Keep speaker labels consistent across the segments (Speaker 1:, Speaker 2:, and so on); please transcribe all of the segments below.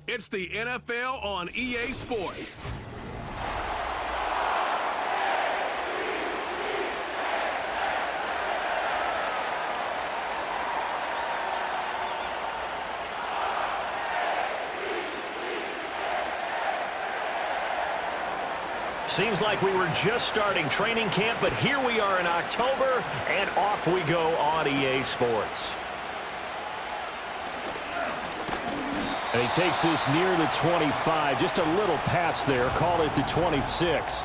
Speaker 1: It's the NFL on EA Sports.
Speaker 2: Seems like we were just starting training camp, but here we are in October, and off we go on EA Sports. And he takes this near the 25, just a little pass there, call it the 26.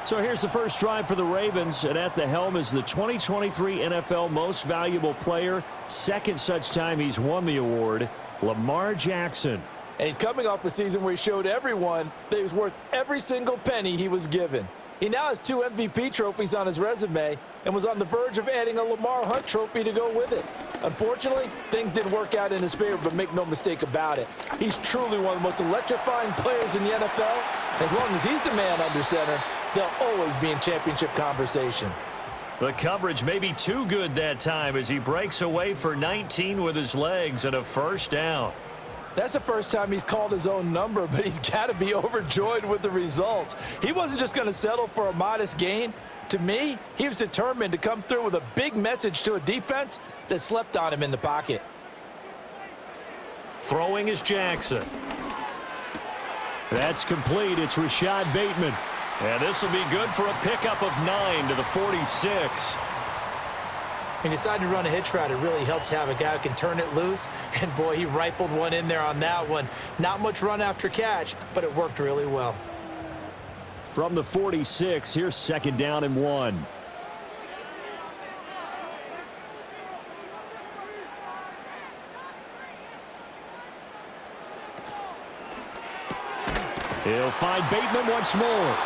Speaker 2: So here's the first drive for the Ravens, and at the helm is the 2023 NFL Most Valuable Player, second such time he's won the award, Lamar Jackson.
Speaker 3: And he's coming off a season where he showed everyone that he was worth every single penny he was given. He now has 2 MVP trophies on his resume and was on the verge of adding a Lamar Hunt trophy to go with it. Unfortunately, things didn't work out in his favor, but make no mistake about it. He's truly one of the most electrifying players in the NFL. As long as he's the man under center, they'll always be in championship conversation.
Speaker 2: The coverage may be too good that time as he breaks away for 19 with his legs and a first down.
Speaker 3: That's the first time he's called his own number, but he's got to be overjoyed with the results. He wasn't just going to settle for a modest gain. To me, he was determined to come through with a big message to a defense that slept on him in the pocket.
Speaker 2: Throwing is Jackson. That's complete. It's Rashad Bateman. And this will be good for a pickup of 9 to the 46.
Speaker 4: He decided to run a hitch route. It really helps to have a guy who can turn it loose. And, boy, he rifled one in there on that one. Not much run after catch, but it worked really well.
Speaker 2: From the 46, here's second down and 1. He'll find Bateman once more.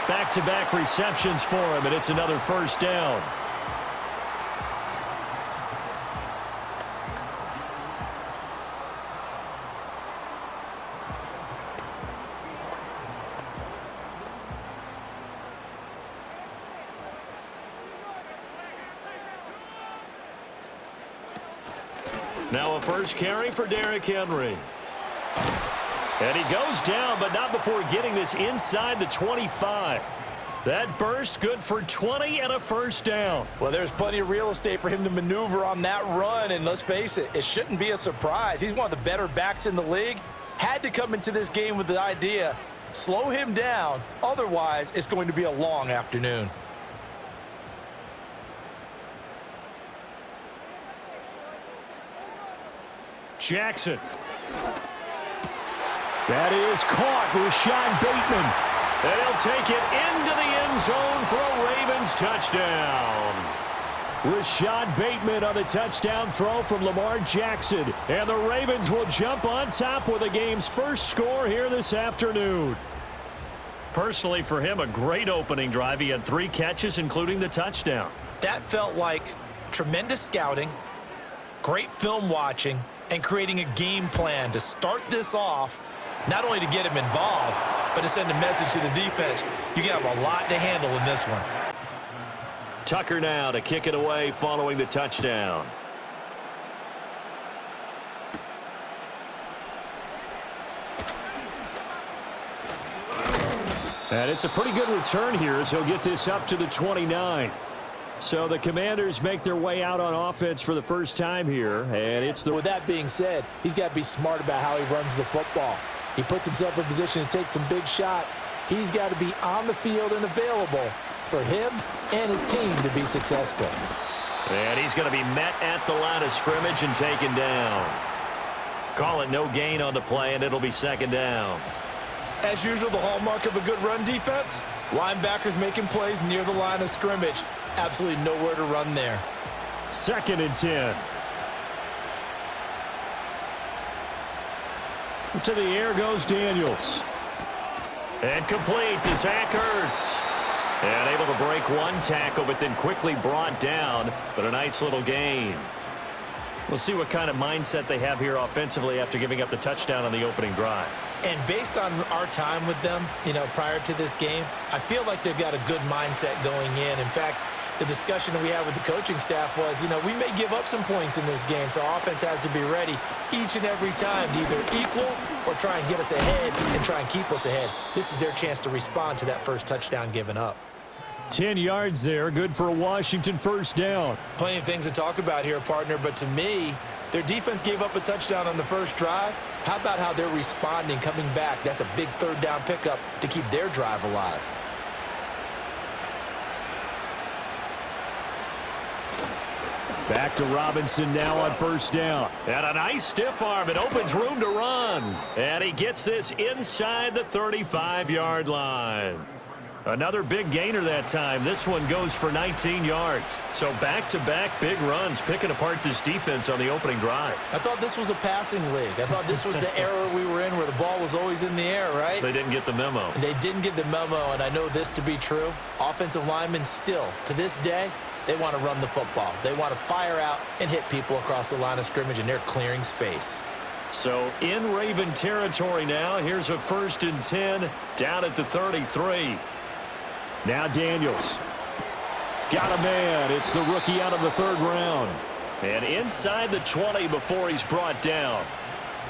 Speaker 2: Back-to-back receptions for him, and it's another first down. Now a first carry for Derrick Henry. And he goes down, but not before getting this inside the 25. That burst good for 20 and a first down.
Speaker 3: Well, there's plenty of real estate for him to maneuver on that run, and let's face it, it shouldn't be a surprise. He's one of the better backs in the league. Had to come into this game with the idea, slow him down, otherwise it's going to be a long afternoon.
Speaker 2: Jackson. That is caught, Rashad Bateman. And he'll take it into the end zone for a Ravens touchdown. Rashad Bateman on the touchdown throw from Lamar Jackson. And the Ravens will jump on top with the game's first score here this afternoon. Personally, for him, a great opening drive. He had 3 catches, including the touchdown.
Speaker 4: That felt like tremendous scouting, great film watching, and creating a game plan to start this off, not only to get him involved, but to send a message to the defense. You got a lot to handle in this one.
Speaker 2: Tucker now to kick it away following the touchdown. And it's a pretty good return here as he'll get this up to the 29. So the Commanders make their way out on offense for the first time here, and it's the...
Speaker 3: With that being said, he's got to be smart about how he runs the football. He puts himself in position to take some big shots. He's got to be on the field and available for him and his team to be successful.
Speaker 2: And he's going to be met at the line of scrimmage and taken down. Call it no gain on the play, and it'll be second down.
Speaker 3: As usual, the hallmark of a good run defense, linebackers making plays near the line of scrimmage. Absolutely nowhere to run there.
Speaker 2: Second and 10. To the air goes Daniels. And complete to Zach Ertz. And able to break one tackle, but then quickly brought down. But a nice little gain. We'll see what kind of mindset they have here offensively after giving up the touchdown on the opening drive.
Speaker 4: And based on our time with them, prior to this game, I feel like they've got a good mindset going in. In fact, the discussion that we had with the coaching staff was, we may give up some points in this game, so offense has to be ready each and every time to either equal or try and get us ahead and try and keep us ahead. This is their chance to respond to that first touchdown given up.
Speaker 2: 10 yards there, good for a Washington first down.
Speaker 4: Plenty of things to talk about here, partner, but to me, their defense gave up a touchdown on the first drive. How about how they're responding, coming back? That's a big third down pickup to keep their drive alive.
Speaker 2: Back to Robinson now on first down. And a nice stiff arm. It opens room to run. And he gets this inside the 35-yard line. Another big gainer that time. This one goes for 19 yards. So back-to-back big runs, picking apart this defense on the opening drive.
Speaker 4: I thought this was a passing league. I thought this was the era we were in where the ball was always in the air, right?
Speaker 2: They didn't get the memo.
Speaker 4: They didn't get the memo, and I know this to be true. Offensive linemen still, to this day, they want to run the football. They want to fire out and hit people across the line of scrimmage, and they're clearing space.
Speaker 2: So in Raven territory now. Here's a 1st and 10 down at the 33. Now Daniels. Got a man. It's the rookie out of the 3rd round. And inside the 20 before he's brought down.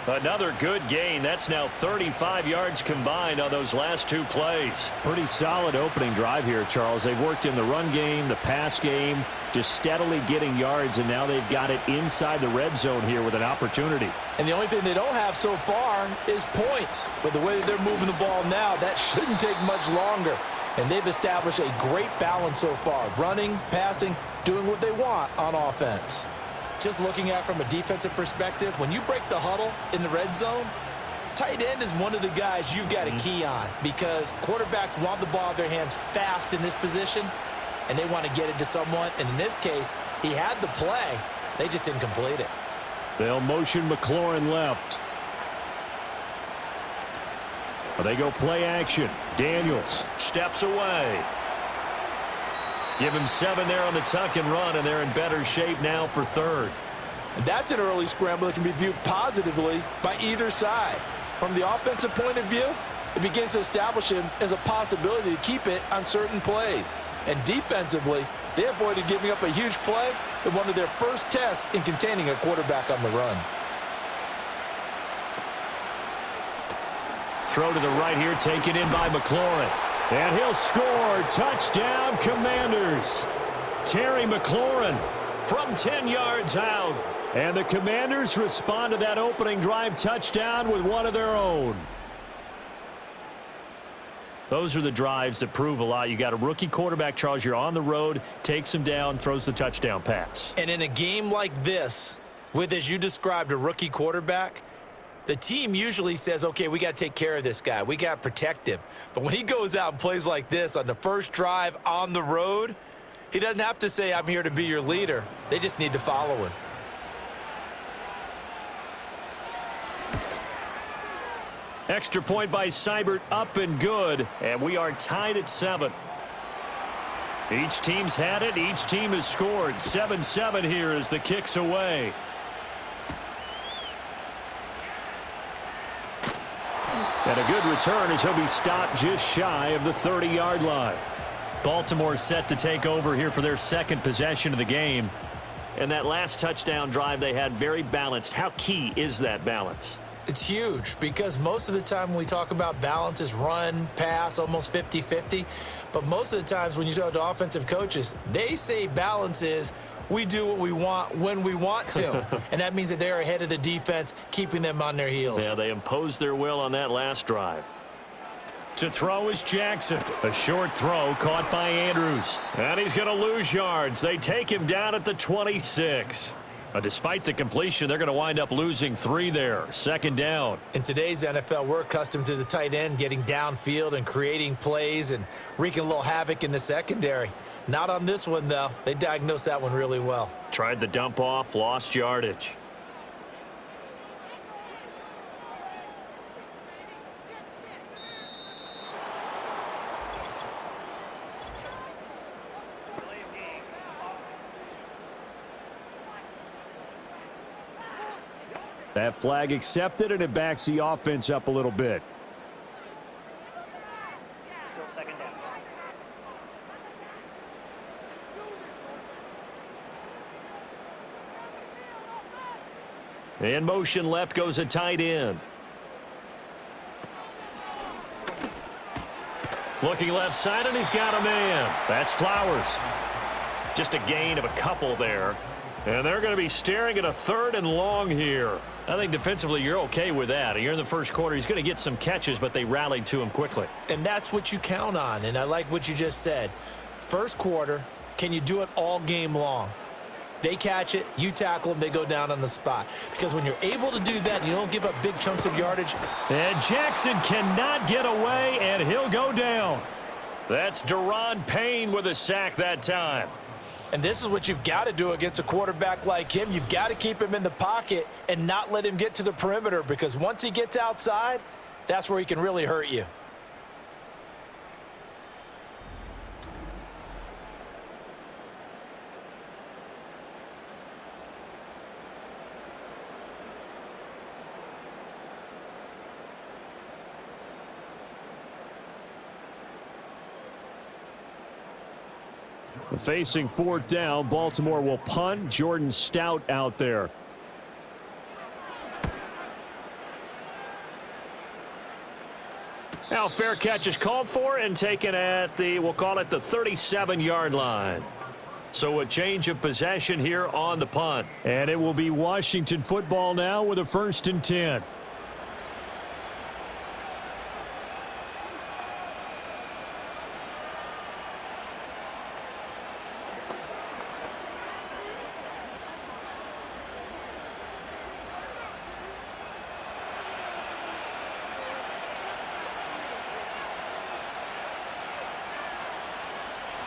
Speaker 2: Another good gain. That's now 35 yards combined on those last 2 plays. Pretty solid opening drive here, Charles. They've worked in the run game, the pass game, just steadily getting yards, and now they've got it inside the red zone here with an opportunity.
Speaker 3: And the only thing they don't have so far is points. But the way that they're moving the ball now, that shouldn't take much longer. And they've established a great balance so far. Running, passing, doing what they want on offense.
Speaker 4: Just looking at it from a defensive perspective, when you break the huddle in the red zone, tight end is one of the guys you've got to key on because quarterbacks want the ball in their hands fast in this position, and they want to get it to someone. And in this case, he had the play. They just didn't complete it.
Speaker 2: They'll motion McLaurin left. They go play action. Daniels steps away. Give him 7 there on the tuck and run, and they're in better shape now for 3rd.
Speaker 3: And that's an early scramble that can be viewed positively by either side. From the offensive point of view, it begins to establish him as a possibility to keep it on certain plays. And defensively, they avoided giving up a huge play in one of their first tests in containing a quarterback on the run.
Speaker 2: Throw to the right here, taken in by McLaurin. And he'll score. Touchdown, Commanders. Terry McLaurin from 10 yards out. And the Commanders respond to that opening drive touchdown with one of their own. Those are the drives that prove a lot. You got a rookie quarterback, Charles. You're on the road, takes him down, throws the touchdown pass.
Speaker 4: And in a game like this, with, as you described, a rookie quarterback, the team usually says, okay, we got to take care of this guy. We got to protect him. But when he goes out and plays like this on the first drive on the road, he doesn't have to say, I'm here to be your leader. They just need to follow him.
Speaker 2: Extra point by Seibert, up and good. And we are tied at 7. Each team's had it. Each team has scored. 7-7 here as the kick's away. And a good return as he'll be stopped just shy of the 30-yard line. Baltimore set to take over here for their 2nd possession of the game. And that last touchdown drive they had very balanced. How key is that balance?
Speaker 4: It's huge because most of the time when we talk about balance is run, pass, almost 50-50. But most of the times when you talk to offensive coaches, they say balance is we do what we want when we want to. And that means that they're ahead of the defense, keeping them on their heels.
Speaker 2: Yeah, they imposed their will on that last drive. To throw is Jackson. A short throw caught by Andrews. And he's going to lose yards. They take him down at the 26. Despite the completion, they're going to wind up losing 3 there. 2nd down.
Speaker 4: In today's NFL, we're accustomed to the tight end getting downfield and creating plays and wreaking a little havoc in the secondary. Not on this one, though. They diagnosed that one really well.
Speaker 2: Tried the dump off, lost yardage. That flag accepted, and it backs the offense up a little bit.
Speaker 5: Still 2nd down.
Speaker 2: In motion left goes a tight end. Looking left side, and he's got a man. That's Flowers. Just a gain of a couple there. And they're going to be staring at a 3rd and long here. I think defensively you're okay with that. Here in the first quarter, he's going to get some catches, but they rallied to him quickly.
Speaker 4: And that's what you count on, and I like what you just said. First quarter, can you do it all game long? They catch it, you tackle them, they go down on the spot. Because when you're able to do that, you don't give up big chunks of yardage.
Speaker 2: And Jackson cannot get away, and he'll go down. That's Deron Payne with a sack that time.
Speaker 3: And this is what you've got to do against a quarterback like him. You've got to keep him in the pocket and not let him get to the perimeter, because once he gets outside, that's where he can really hurt you.
Speaker 2: Facing 4th down, Baltimore will punt. Jordan Stout out there. Now fair catch is called for and taken at the, we'll call it the 37-yard line. So a change of possession here on the punt. And it will be Washington football now with a 1st and 10.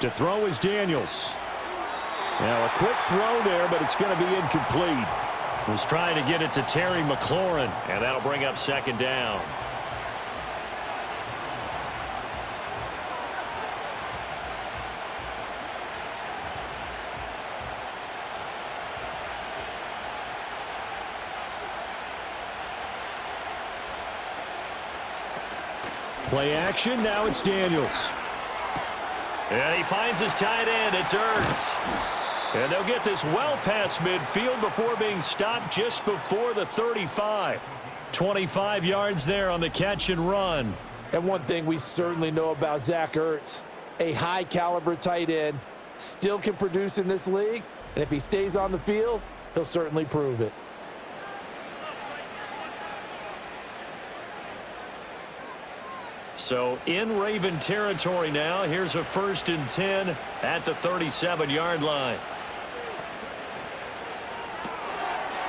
Speaker 2: To throw is Daniels. Now a quick throw there, but it's going to be incomplete. Was trying to get it to Terry McLaurin, and that'll bring up 2nd down. Play action, now it's Daniels. And he finds his tight end. It's Ertz. And they'll get this well past midfield before being stopped just before the 35. 25 yards there on the catch and run.
Speaker 3: And one thing we certainly know about Zach Ertz, a high-caliber tight end, still can produce in this league. And if he stays on the field, he'll certainly prove it.
Speaker 2: So in Raven territory now. Here's a 1st and 10 at the 37-yard line.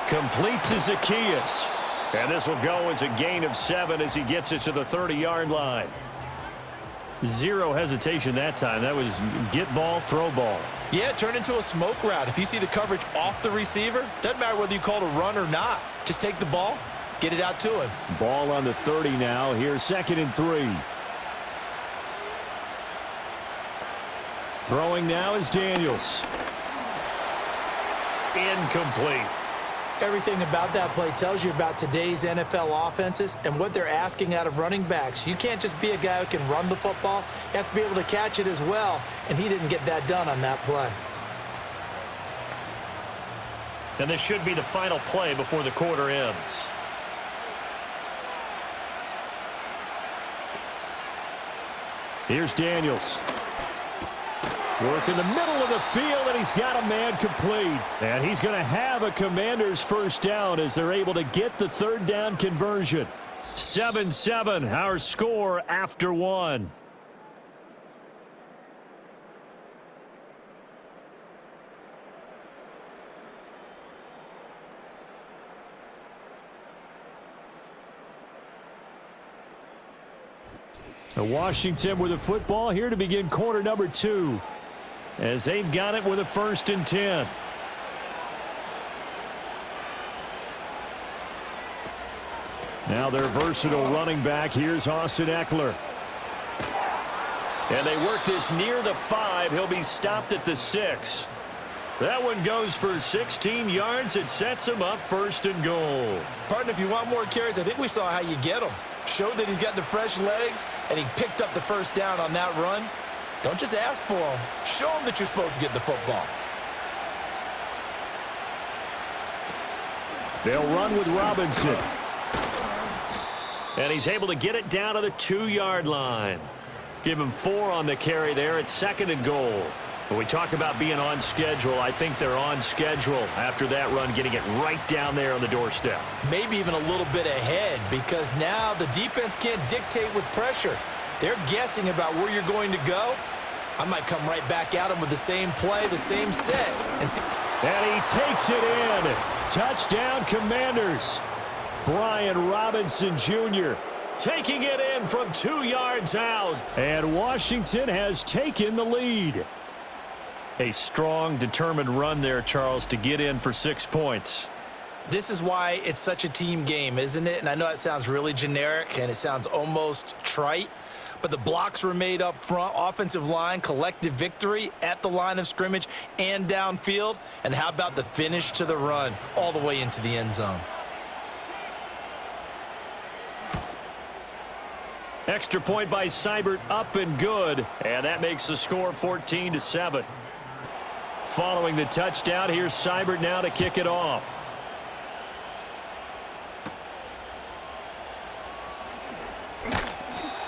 Speaker 2: Complete to Zacchaeus. And this will go as a gain of 7 as he gets it to the 30-yard line. Zero hesitation that time. That was get ball, throw ball.
Speaker 4: Yeah, turn into a smoke route. If you see the coverage off the receiver, doesn't matter whether you call it a run or not. Just take the ball, get it out to him.
Speaker 2: Ball on the 30 now. Here's 2nd and 3. Throwing now is Daniels. Incomplete.
Speaker 4: Everything about that play tells you about today's NFL offenses and what they're asking out of running backs. You can't just be a guy who can run the football. You have to be able to catch it as well, and he didn't get that done on that play.
Speaker 2: And this should be the final play before the quarter ends. Here's Daniels. Work in the middle of the field, and he's got a man complete. And he's going to have a Commander's 1st down as they're able to get the 3rd down conversion. 7-7, our score after 1. Washington with the football here to begin quarter number 2. As they've got it with a 1st and 10. Now their versatile running back. Here's Austin Eckler. And they work this near the 5. He'll be stopped at the 6. That one goes for 16 yards. It sets him up 1st and goal.
Speaker 4: Partner, if you want more carries, I think we saw how you get them. Showed that he's got the fresh legs, and he picked up the 1st down on that run. Don't just ask for him. Show him that you're supposed to get the football.
Speaker 2: They'll run with Robinson. And he's able to get it down to the 2-yard line. Give him 4 on the carry there at 2nd and goal. When we talk about being on schedule, I think they're on schedule after that run, getting it right down there on the doorstep.
Speaker 4: Maybe even a little bit ahead, because now the defense can't dictate with pressure. They're guessing about where you're going to go. I might come right back at them with the same play, the same set.
Speaker 2: And he takes it in. Touchdown, Commanders. Brian Robinson Jr. taking it in from 2 yards out. And Washington has taken the lead. A strong, determined run there, Charles, to get in for 6 points.
Speaker 4: This is why it's such a team game, isn't it? And I know it sounds really generic and it sounds almost trite, but the blocks were made up front, offensive line, collective victory at the line of scrimmage and downfield. And how about the finish to the run all the way into the end zone?
Speaker 2: Extra point by Seibert, up and good, and that makes the score 14-7. Following the touchdown, here's Seibert now to kick it off.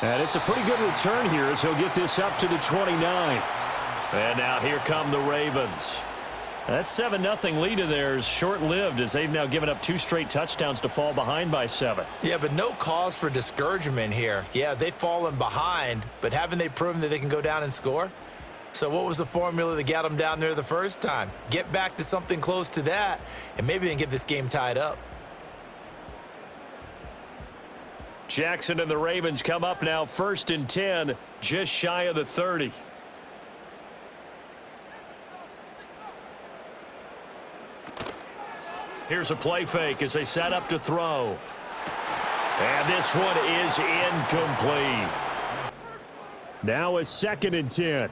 Speaker 2: And it's a pretty good return here as he'll get this up to the 29. And now here come the Ravens. That 7-0 lead of theirs short-lived as they've now given up 2 straight touchdowns to fall behind by 7.
Speaker 4: Yeah, but no cause for discouragement here. Yeah, they've fallen behind, but haven't they proven that they can go down and score? So what was the formula that got them down there the first time? Get back to something close to that, and maybe they can get this game tied up.
Speaker 2: Jackson and the Ravens come up now 1st and 10, just shy of the 30. Here's a play fake as they set up to throw. And this one is incomplete. Now a 2nd and 10.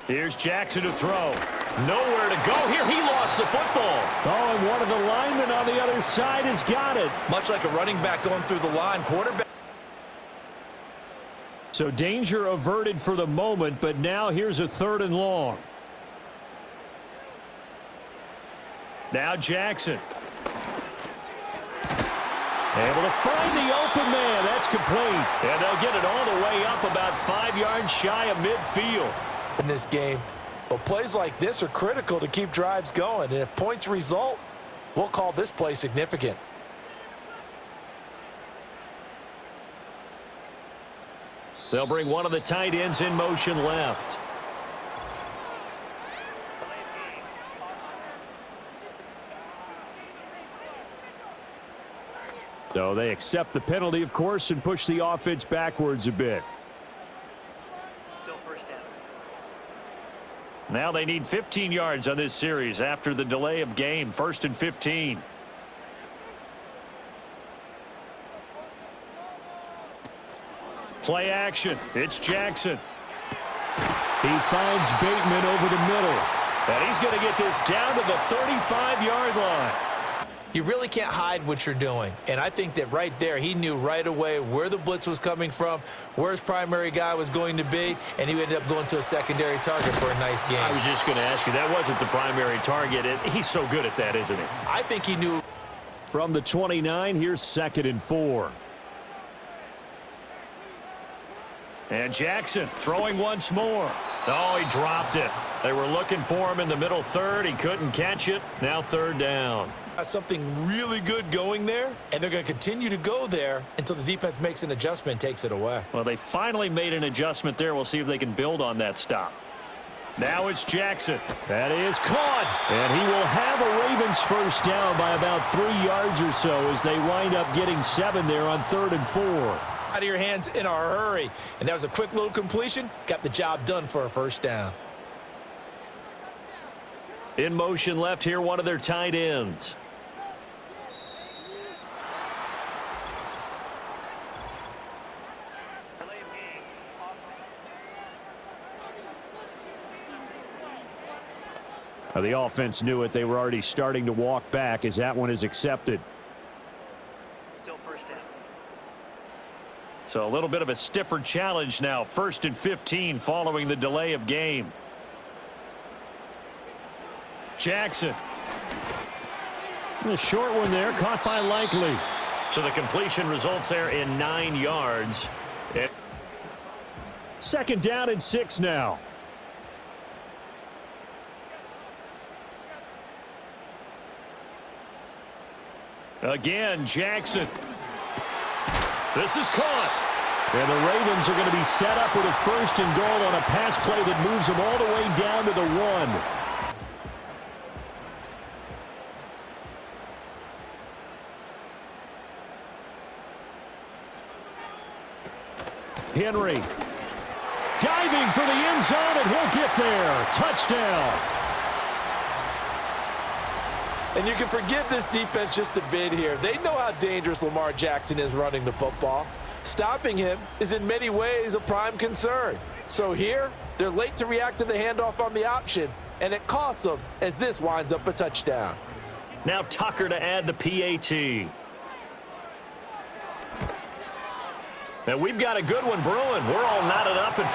Speaker 2: Here's Jackson to throw. Nowhere to go here. He lost the football. Oh, and one of the linemen on the other side has got it.
Speaker 4: Much like a running back going through the line, quarterback.
Speaker 2: So danger averted for the moment, but now here's a 3rd and long. Now Jackson. Able to find the open man. That's complete. And they'll get it all the way up about 5 yards shy of midfield.
Speaker 3: In this game, but plays like this are critical to keep drives going, and if points result, we'll call this play significant.
Speaker 2: They'll bring one of the tight ends in motion left. So they accept the penalty, of course, and push the offense backwards a bit. Now they need 15 yards on this series after the delay of game. 1st and 15. Play action. It's Jackson. He finds Bateman over the middle. And he's going to get this down to the 35-yard line.
Speaker 4: You really can't hide what you're doing. And I think that right there, he knew right away where the blitz was coming from, where his primary guy was going to be, and he ended up going to a secondary target for a nice game.
Speaker 2: I was just going to ask you, that wasn't the primary target. He's so good at that, isn't he?
Speaker 4: I think he knew.
Speaker 2: From the 29, here's 2nd and 4. And Jackson throwing once more. Oh, he dropped it. They were looking for him in the middle 3rd. He couldn't catch it. Now 3rd down.
Speaker 4: Something really good going there, and they're going to continue to go there until the defense makes an adjustment and takes it away.
Speaker 2: Well, they finally made an adjustment there. We'll see if they can build on that stop. Now it's Jackson. That is caught. And he will have a Ravens first down by about 3 yards or so as they wind up getting 7 there on 3rd and 4.
Speaker 4: Out of your hands in a hurry. And that was a quick little completion. Got the job done for a first down.
Speaker 2: In motion left here, one of their tight ends. The offense knew it. They were already starting to walk back as that one is accepted.
Speaker 5: Still first down.
Speaker 2: So a little bit of a stiffer challenge now. 1st and 15 following the delay of game. Jackson. The short one there, caught by Likely. So the completion results there in 9 yards. Second down and 6 now. Again, Jackson. This is caught. And the Ravens are going to be set up with a 1st and goal on a pass play that moves them all the way down to the 1. Henry diving for the end zone, and he'll get there. Touchdown.
Speaker 3: And you can forgive this defense just a bit here. They know how dangerous Lamar Jackson is running the football. Stopping him is in many ways a prime concern. So here, they're late to react to the handoff on the option, and it costs them as this winds up a touchdown.
Speaker 2: Now Tucker to add the PAT. And we've got a good one brewing. We're all knotted up at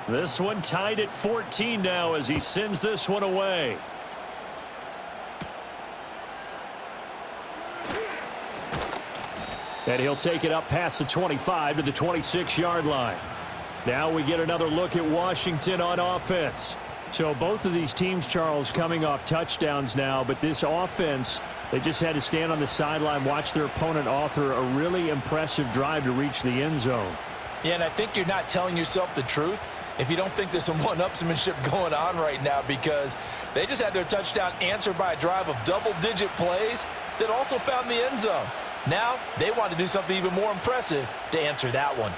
Speaker 2: 14. This one tied at 14 now as he sends this one away. And he'll take it up past the 25 to the 26-yard line. Now we get another look at Washington on offense. So both of these teams, Charles, coming off touchdowns now, but this offense, they just had to stand on the sideline, watch their opponent author a really impressive drive to reach the end zone.
Speaker 3: Yeah, and I think you're not telling yourself the truth if you don't think there's some one-upsmanship going on right now, because they just had their touchdown answered by a drive of double-digit plays that also found the end zone. Now they want to do something even more impressive to answer that one.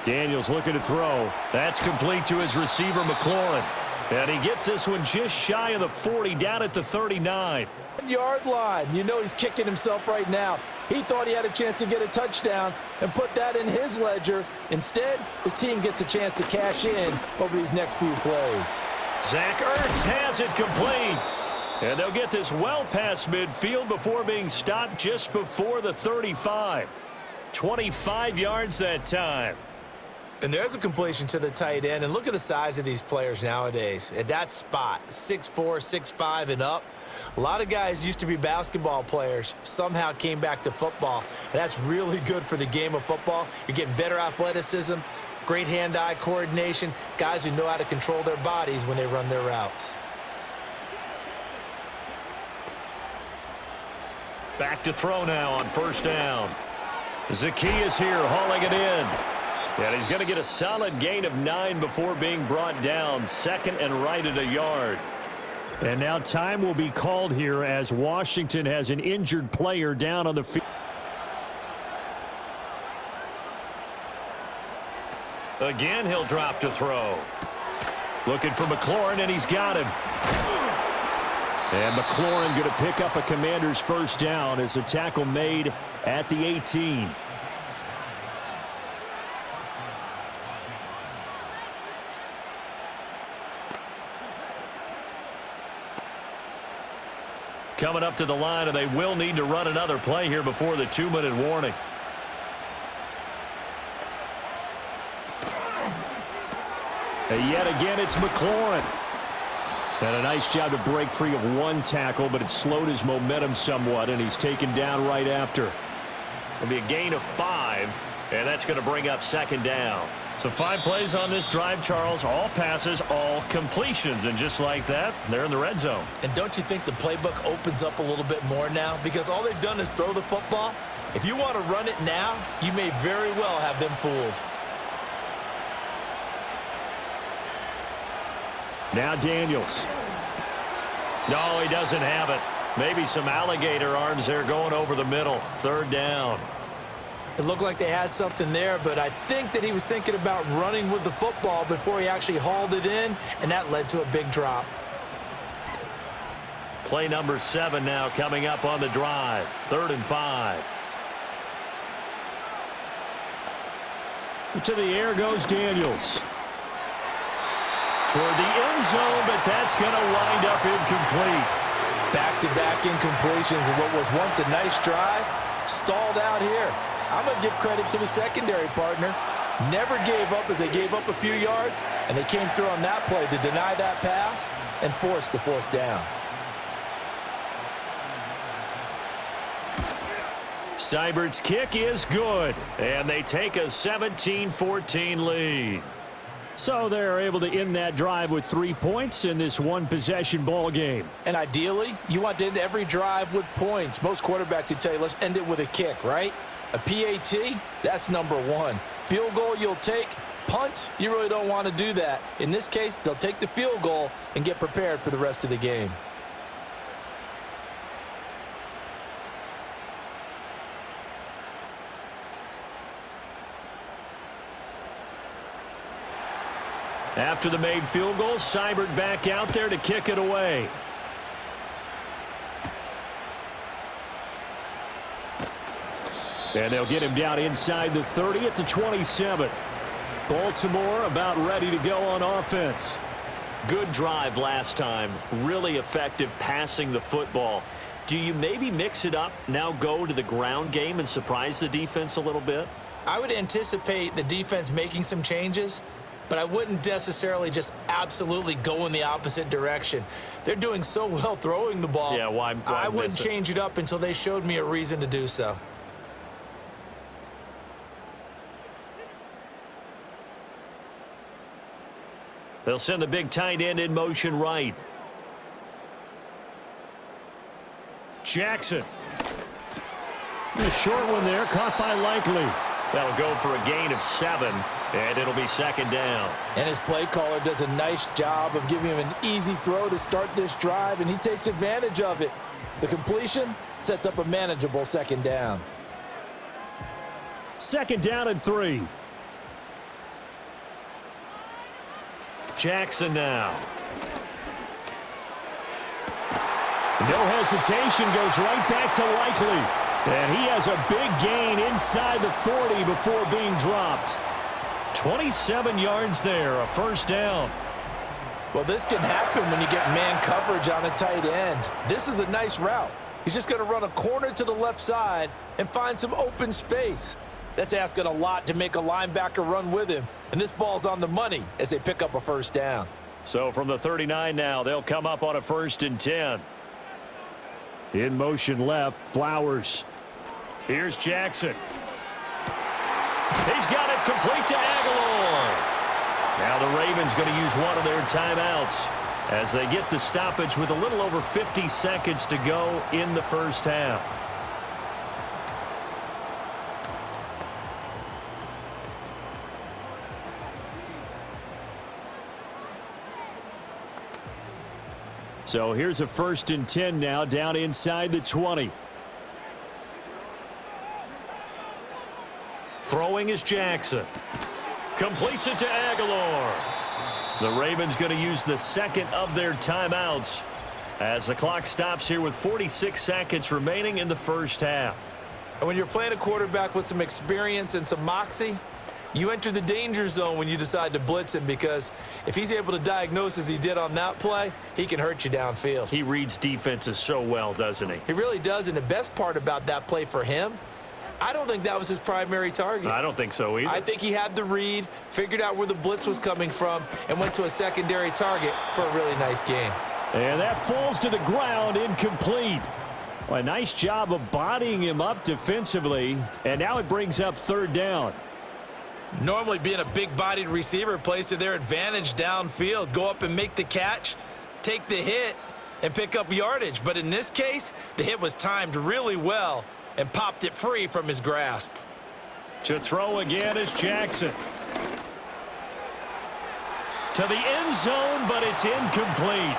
Speaker 2: Daniels looking to throw. That's complete to his receiver, McLaurin. And he gets this one just shy of the 40, down at the 39.
Speaker 3: 1-yard line. You know he's kicking himself right now. He thought he had a chance to get a touchdown and put that in his ledger. Instead, his team gets a chance to cash in over these next few plays.
Speaker 2: Zach Ertz has it complete. And they'll get this well past midfield before being stopped just before the 35. 25 yards that time.
Speaker 4: And there's a completion to the tight end. And look at the size of these players nowadays. At that spot, 6'4", 6'5", and up. A lot of guys used to be basketball players, somehow came back to football. And that's really good for the game of football. You're getting better athleticism, great hand-eye coordination, guys who know how to control their bodies when they run their routes.
Speaker 2: Back to throw now on 1st down. Zacchaeus here hauling it in. And he's going to get a solid gain of 9 before being brought down. 2nd and right at a yard. And now time will be called here as Washington has an injured player down on the field. Again, he'll drop to throw. Looking for McLaurin, and he's got him. And McLaurin going to pick up a Commander's 1st down as a tackle made at the 18. Coming up to the line, and they will need to run another play here before the 2-minute warning. And yet again, it's McLaurin. And a nice job to break free of 1 tackle, but it slowed his momentum somewhat, and he's taken down right after. It'll be a gain of 5, and that's going to bring up 2nd down. So 5 plays on this drive, Charles. All passes, all completions. And just like that, they're in the red zone.
Speaker 4: And don't you think the playbook opens up a little bit more now? Because all they've done is throw the football. If you want to run it now, you may very well have them fooled.
Speaker 2: Now Daniels. No, he doesn't have it. Maybe some alligator arms there going over the middle. 3rd down.
Speaker 4: It looked like they had something there, but I think that he was thinking about running with the football before he actually hauled it in, and that led to a big drop.
Speaker 2: Play number 7 now coming up on the drive. 3rd and 5. To the air goes Daniels. Toward the end zone, but that's going to wind up incomplete.
Speaker 3: Back-to-back incompletions and what was once a nice drive stalled out here. I'm going to give credit to the secondary partner. Never gave up as they gave up a few yards, and they came through on that play to deny that pass and force the fourth down.
Speaker 2: Seibert's kick is good, and they take a 17-14 lead. So they're able to end that drive with 3 points in this one-possession ball game.
Speaker 3: And ideally, you want to end every drive with points. Most quarterbacks would tell you, let's end it with a kick, right? A PAT, that's number one. Field goal you'll take. Punts, you really don't want to do that. In this case, they'll take the field goal and get prepared for the rest of the game.
Speaker 2: After the made field goal, Seibert back out there to kick it away. And they'll get him down inside the 30 at the 27. Baltimore about ready to go on offense. Good drive last time. Really effective passing the football. Do you maybe mix it up, now go to the ground game and surprise the defense a little bit?
Speaker 4: I would anticipate the defense making some changes, but I wouldn't necessarily just absolutely go in the opposite direction. They're doing so well throwing the ball.
Speaker 2: Yeah, why
Speaker 4: I wouldn't
Speaker 2: miss it?
Speaker 4: change it up until they showed me a reason to do so.
Speaker 2: They'll send the big tight end in motion right. Jackson. The short one there, caught by Likely. That'll go for a gain of 7, and it'll be second down.
Speaker 3: And his play caller does a nice job of giving him an easy throw to start this drive, and he takes advantage of it. The completion sets up a manageable second down.
Speaker 2: Second down and 3. Jackson now. No hesitation, goes right back to Likely. And he has a big gain inside the 40 before being dropped. 27 yards there, a first down.
Speaker 3: Well, this can happen when you get man coverage on a tight end. This is a nice route. He's just going to run a corner to the left side and find some open space. That's asking a lot to make a linebacker run with him. And this ball's on the money as they pick up a first down.
Speaker 2: So from the 39 now, they'll come up on a 1st and 10. In motion left, Flowers. Here's Jackson. He's got it complete to Aguilar. Now the Ravens going to use one of their timeouts as they get the stoppage with a little over 50 seconds to go in the first half. So here's a 1st and 10 now, down inside the 20. Throwing is Jackson. Completes it to Aguilar. The Ravens going to use the second of their timeouts as the clock stops here with 46 seconds remaining in the first half.
Speaker 4: And when you're playing a quarterback with some experience and some moxie, you enter the danger zone when you decide to blitz him, because if he's able to diagnose as he did on that play, he can hurt you downfield.
Speaker 2: He reads defenses so well, doesn't he?
Speaker 4: He really does, and the best part about that play for him, I don't think that was his primary target.
Speaker 2: I don't think so either.
Speaker 4: I think he had the read, figured out where the blitz was coming from, and went to a secondary target for a really nice gain.
Speaker 2: And that falls to the ground, incomplete. Well, a nice job of bodying him up defensively, and now it brings up 3rd down.
Speaker 4: Normally being a big-bodied receiver plays to their advantage downfield. Go up and make the catch, take the hit, and pick up yardage. But in this case, the hit was timed really well and popped it free from his grasp.
Speaker 2: To throw again is Jackson. To the end zone, but it's incomplete.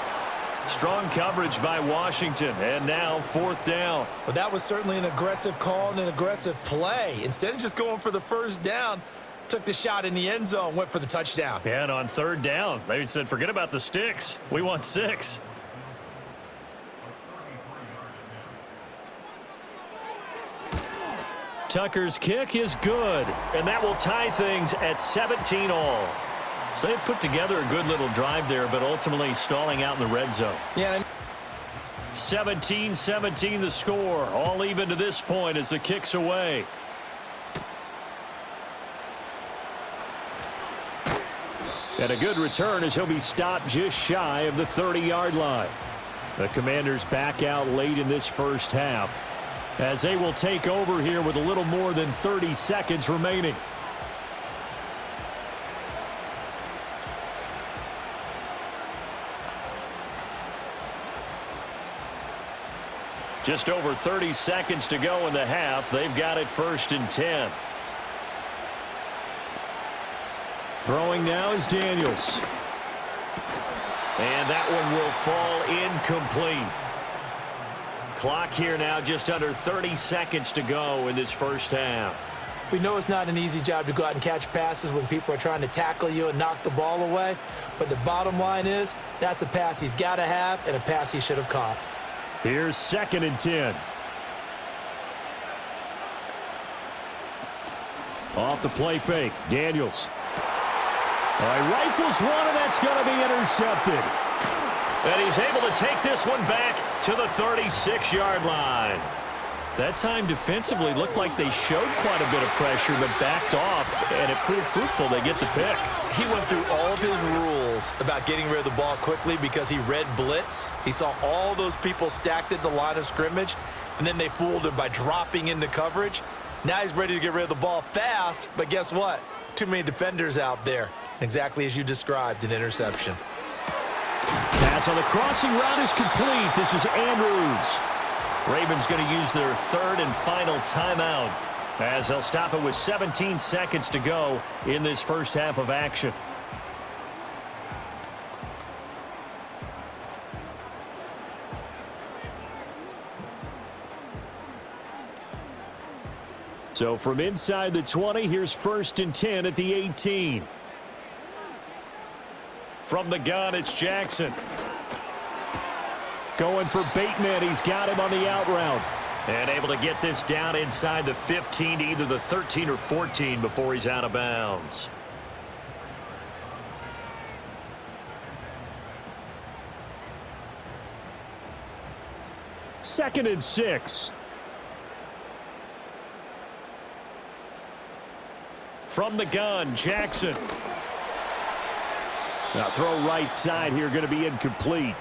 Speaker 2: Strong coverage by Washington, and now 4th down.
Speaker 4: Well, that was certainly an aggressive call and an aggressive play. Instead of just going for the first down, took the shot in the end zone, went for the touchdown.
Speaker 2: And on 3rd down, they said, forget about the sticks. We want 6. Tucker's kick is good, and that will tie things at 17 all. So they put together a good little drive there, but ultimately stalling out in the red zone.
Speaker 4: Yeah.
Speaker 2: 17-17 the score, all even to this point as the kick's away. And a good return as he'll be stopped just shy of the 30-yard line. The Commanders back out late in this first half as they will take over here with a little more than 30 seconds remaining. Just over 30 seconds to go in the half. They've got it 1st and 10. Throwing now is Daniels. And that one will fall incomplete. Clock here now just under 30 seconds to go in this first half.
Speaker 4: We know it's not an easy job to go out and catch passes when people are trying to tackle you and knock the ball away. But the bottom line is that's a pass he's got to have and a pass he should have caught.
Speaker 2: Here's 2nd and 10. Off the play fake, Daniels. All right, rifles one, and that's going to be intercepted. And he's able to take this one back to the 36-yard line. That time defensively looked like they showed quite a bit of pressure but backed off, and it proved fruitful. They get the pick.
Speaker 4: He went through all of his rules about getting rid of the ball quickly because he read blitz. He saw all those people stacked at the line of scrimmage, and then they fooled him by dropping into coverage. Now he's ready to get rid of the ball fast, but guess what? Too many defenders out there. Exactly as you described, an interception.
Speaker 2: Pass on the crossing route is complete. This is Andrews. Ravens going to use their 3rd and final timeout as they'll stop it with 17 seconds to go in this first half of action. So from inside the 20, here's 1st and 10 at the 18. From the gun, it's Jackson. Going for Bateman. He's got him on the out route. And able to get this down inside the 15 to either the 13 or 14 before he's out of bounds. Second and 6. From the gun, Jackson. Now throw right side here, going to be incomplete.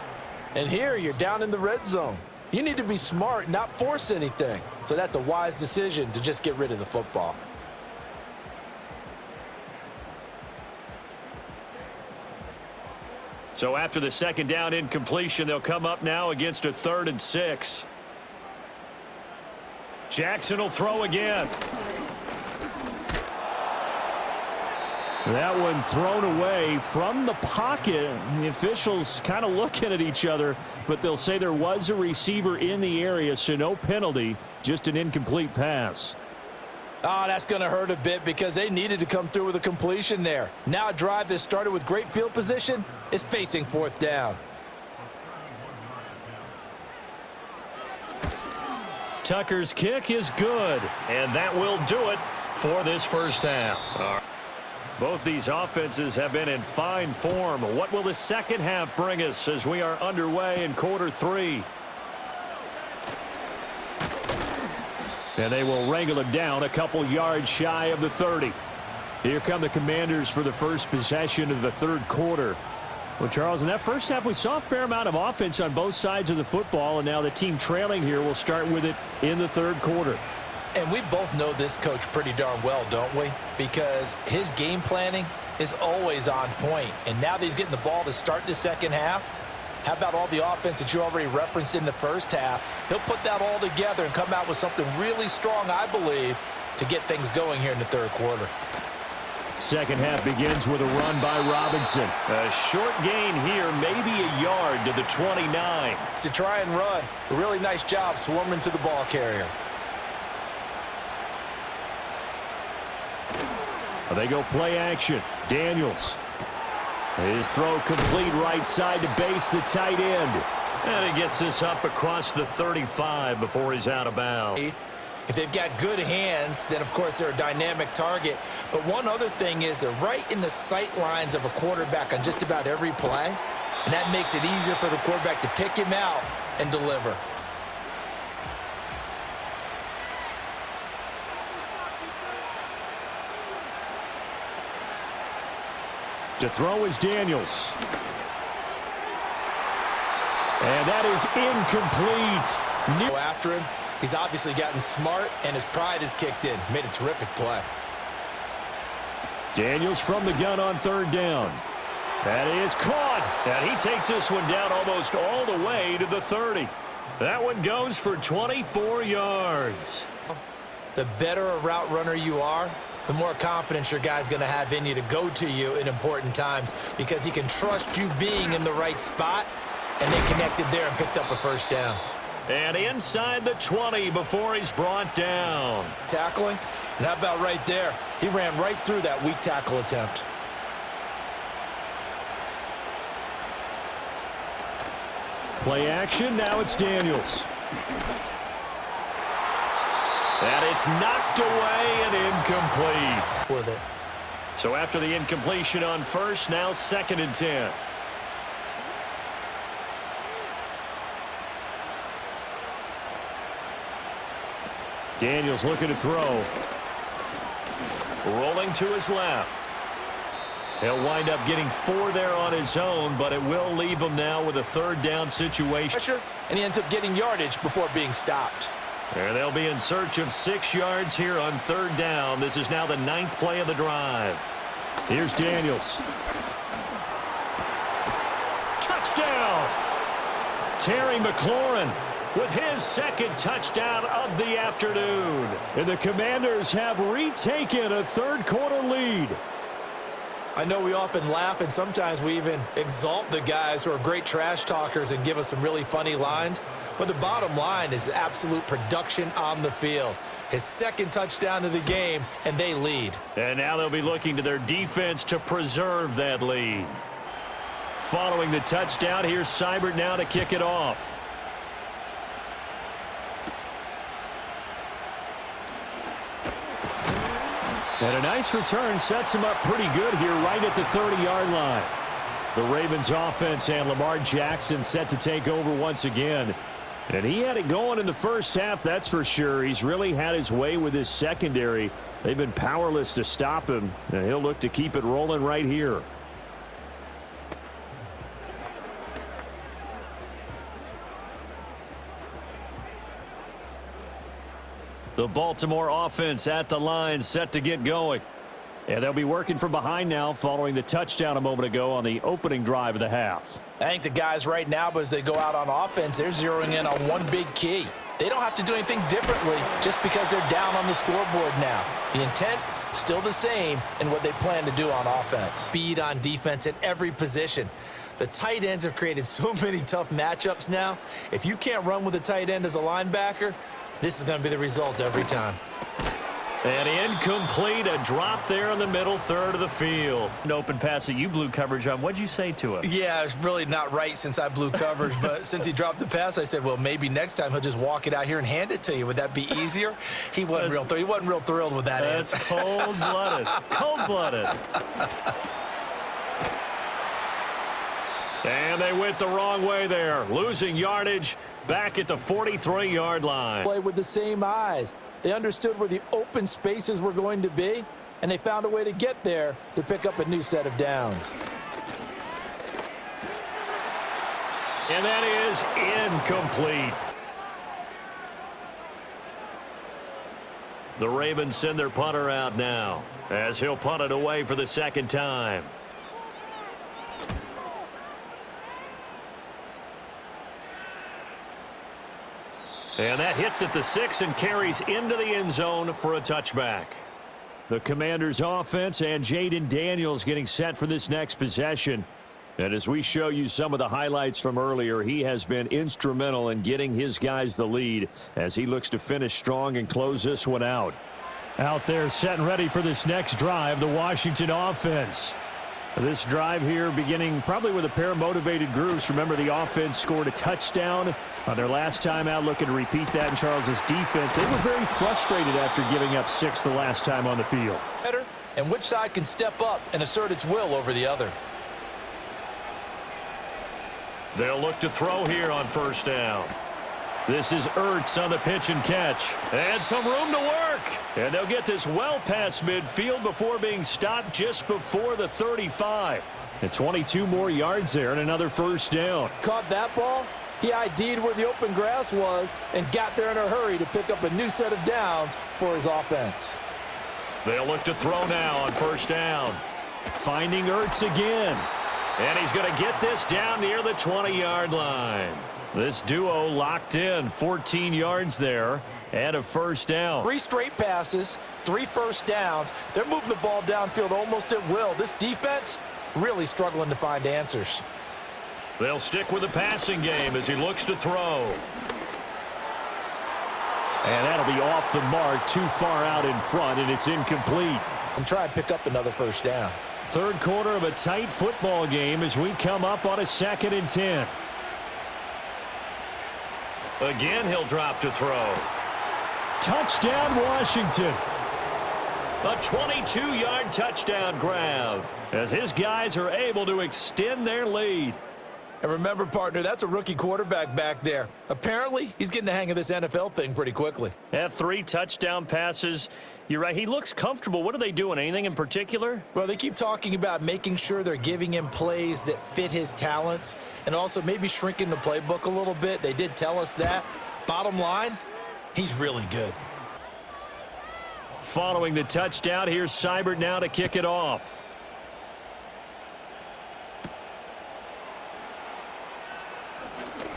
Speaker 3: And here you're down in the red zone. You need to be smart, not force anything. So that's a wise decision to just get rid of the football.
Speaker 2: So after the 2nd down incompletion, they'll come up now against a 3rd and 6. Jackson will throw again. That one thrown away from the pocket. The officials kind of looking at each other, but they'll say there was a receiver in the area, so no penalty, just an incomplete pass.
Speaker 3: Oh, that's going to hurt a bit because they needed to come through with a completion there. Now a drive that started with great field position is facing 4th down.
Speaker 2: Tucker's kick is good, and that will do it for this first half. All right. Both these offenses have been in fine form. What will the second half bring us as we are underway in quarter 3? And they will wrangle him down a couple yards shy of the 30. Here come the Commanders for the first possession of the 3rd quarter. Well, Charles, in that first half, we saw a fair amount of offense on both sides of the football, and now the team trailing here will start with it in the 3rd quarter.
Speaker 3: And we both know this coach pretty darn well, don't we? Because his game planning is always on point. And now that he's getting the ball to start the second half, how about all the offense that you already referenced in the first half? He'll put that all together and come out with something really strong, I believe, to get things going here in the 3rd quarter.
Speaker 2: Second half begins with a run by Robinson. A short gain here, maybe a yard to the 29.
Speaker 3: To try and run, a really nice job swarming to the ball carrier.
Speaker 2: They go play action. Daniels. His throw complete right side to Bates, the tight end. And he gets this up across the 35 before he's out of bounds.
Speaker 4: If they've got good hands, then, of course, they're a dynamic target. But one other thing is they're right in the sight lines of a quarterback on just about every play. And that makes it easier for the quarterback to pick him out and deliver.
Speaker 2: To throw is Daniels. And that is incomplete.
Speaker 4: Go after him. He's obviously gotten smart, and his pride has kicked in. Made a terrific play.
Speaker 2: Daniels from the gun on third down. That is caught. And he takes this one down almost all the way to the 30. That one goes for 24 yards.
Speaker 4: The better a route runner you are, the more confidence your guy's going to have in you to go to you in important times because he can trust you being in the right spot, and they connected there and picked up a first down.
Speaker 2: And inside the 20 before he's brought down.
Speaker 4: Tackling, and how about right there? He ran right through that weak tackle attempt.
Speaker 2: Play action, now it's Daniels. And it's knocked away and incomplete.
Speaker 4: With it.
Speaker 2: So after the incompletion on first, now 2nd and 10. Daniels looking to throw. Rolling to his left. He'll wind up getting 4 there on his own, but it will leave him now with a 3rd down situation.
Speaker 3: Pressure, and he ends up getting yardage before being stopped.
Speaker 2: And they'll be in search of 6 yards here on 3rd down. This is now the 9th play of the drive. Here's Daniels. Touchdown! Terry McLaurin with his 2nd touchdown of the afternoon. And the Commanders have retaken a 3rd quarter lead.
Speaker 4: I know we often laugh, and sometimes we even exalt the guys who are great trash talkers and give us some really funny lines. But the bottom line is absolute production on the field. His 2nd touchdown of the game, and they lead.
Speaker 2: And now they'll be looking to their defense to preserve that lead. Following the touchdown, here's Seibert now to kick it off. And a nice return sets him up pretty good here right at the 30-yard line. The Ravens offense and Lamar Jackson set to take over once again. And he had it going in the first half, that's for sure. He's really had his way with his secondary. They've been powerless to stop him, and he'll look to keep it rolling right here. The Baltimore offense at the line, set to get going. And they'll be working from behind now following the touchdown a moment ago on the opening drive of the half.
Speaker 3: I think the guys right now, but as they go out on offense, they're zeroing in on one big key. They don't have to do anything differently just because they're down on the scoreboard now. The intent, still the same in what they plan to do on offense.
Speaker 4: Speed on defense at every position. The tight ends have created so many tough matchups now. If you can't run with a tight end as a linebacker, this is going to be the result every time.
Speaker 2: And incomplete, a drop there in the middle third of the field. An open pass that you blew coverage on. What'd you say to him?
Speaker 4: Yeah, it's really not right since I blew coverage, but since he dropped the pass, I said, well, maybe next time he'll just walk it out here and hand it to you. Would that be easier? He wasn't real thrilled with that
Speaker 2: answer. That's cold-blooded. Cold-blooded. And they went the wrong way there, losing yardage back at the 43-yard line.
Speaker 3: Play with the same eyes. They understood where the open spaces were going to be, and they found a way to get there to pick up a new set of downs.
Speaker 2: And that is incomplete. The Ravens send their punter out now as he'll punt it away for the 2nd time. And that hits at the 6 and carries into the end zone for a touchback. The Commanders offense and Jaden Daniels getting set for this next possession. And as we show you some of the highlights from earlier, he has been instrumental in getting his guys the lead as he looks to finish strong and close this one out. Out there set and ready for this next drive, the Washington offense. This drive here beginning probably with a pair of motivated groups. Remember, the offense scored a touchdown on their last time out, looking to repeat that in Charles's defense. They were very frustrated after giving up 6 the last time on the field.
Speaker 3: Better, and which side can step up and assert its will over the other.
Speaker 2: They'll look to throw here on 1st down. This is Ertz on the pitch and catch. And some room to work. And they'll get this well past midfield before being stopped just before the 35. And 22 more yards there and another first down.
Speaker 3: Caught that ball. He ID'd where the open grass was and got there in a hurry to pick up a new set of downs for his offense.
Speaker 2: They'll look to throw now on first down. Finding Ertz again. And he's going to get this down near the 20-yard line. This duo locked in, 14 yards there and a first down.
Speaker 3: 3 straight passes, 3 first downs. They're moving the ball downfield almost at will. This defense really struggling to find answers.
Speaker 2: They'll stick with the passing game as he looks to throw. And that'll be off the mark, too far out in front, and it's incomplete.
Speaker 3: And try and pick up another first down.
Speaker 2: Third quarter of a tight football game as we come up on a 2nd and 10. Again, he'll drop to throw. Touchdown, Washington. A 22-yard touchdown grab as his guys are able to extend their lead.
Speaker 4: And remember, partner, that's a rookie quarterback back there. Apparently, he's getting the hang of this NFL thing pretty quickly.
Speaker 2: Had 3 touchdown passes. You're right. He looks comfortable. What are they doing? Anything in particular?
Speaker 4: Well, they keep talking about making sure they're giving him plays that fit his talents and also maybe shrinking the playbook a little bit. They did tell us that. Bottom line, he's really good.
Speaker 2: Following the touchdown, here's Seibert now to kick it off.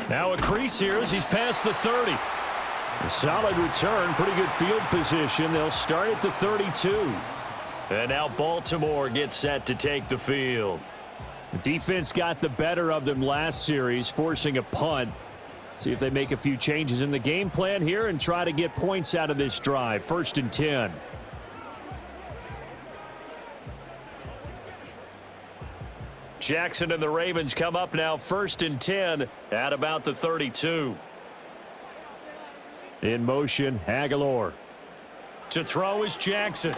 Speaker 2: Now a crease here as he's past the 30. A solid return, pretty good field position. They'll start at the 32. And now Baltimore gets set to take the field. The defense got the better of them last series, forcing a punt. See if they make a few changes in the game plan here and try to get points out of this drive. 1st and 10. Jackson and the Ravens come up now 1st and 10 at about the 32. In motion, Aguilar. To throw is Jackson.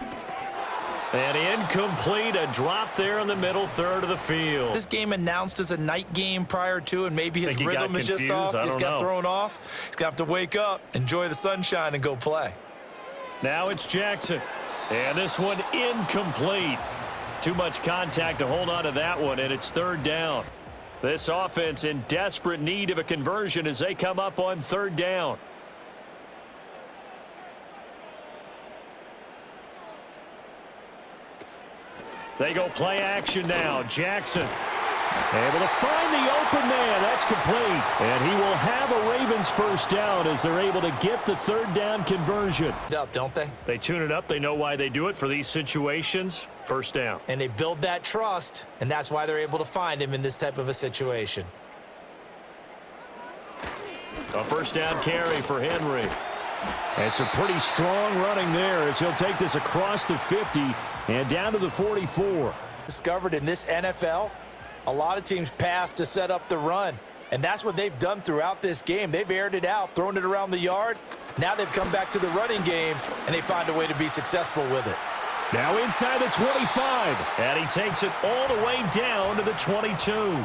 Speaker 2: And incomplete, a drop there in the middle third of the field.
Speaker 4: This game announced as a night game prior to, and maybe his rhythm is just off. He's got thrown off. He's going to have to wake up, enjoy the sunshine, and go play.
Speaker 2: Now it's Jackson. And this one incomplete. Too much contact to hold on to that one, and it's 3rd down. This offense in desperate need of a conversion as they come up on 3rd down. They go play action now. Jackson able to find the open man. That's complete. And he will have a Ravens first down as they're able to get the 3rd down conversion.
Speaker 4: Up, don't they?
Speaker 2: They tune it up. They know why they do it for these situations. First down.
Speaker 4: And they build that trust, and that's why they're able to find him in this type of a situation.
Speaker 2: A first down carry for Henry. And some pretty strong running there as he'll take this across the 50 and down to the 44.
Speaker 3: Discovered in this NFL, a lot of teams pass to set up the run. And that's what they've done throughout this game. They've aired it out, thrown it around the yard. Now they've come back to the running game, and they find a way to be successful with it.
Speaker 2: Now inside the 25. And he takes it all the way down to the 22.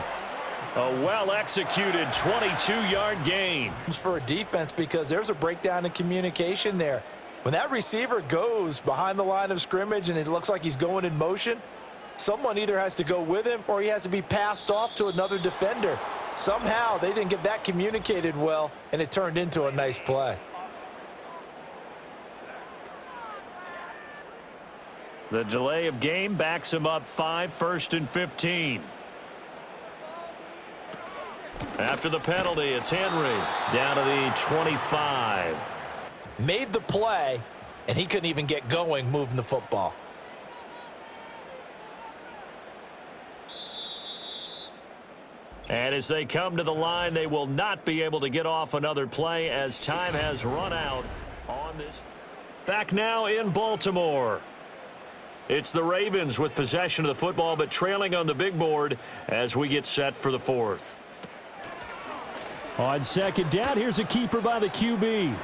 Speaker 2: A well-executed 22-yard gain.
Speaker 3: For a defense, because there's a breakdown in communication there. When that receiver goes behind the line of scrimmage and it looks like he's going in motion, someone either has to go with him or he has to be passed off to another defender. Somehow they didn't get that communicated well, and it turned into a nice play.
Speaker 2: The delay of game backs him up 5, 1st and 15. After the penalty, it's Henry down to the 25.
Speaker 3: Made the play, and he couldn't even get going moving the football.
Speaker 2: And as they come to the line, they will not be able to get off another play as time has run out on this. Back now in Baltimore. It's the Ravens with possession of the football, but trailing on the big board as we get set for the 4th. On 2nd down, here's a keeper by the QB.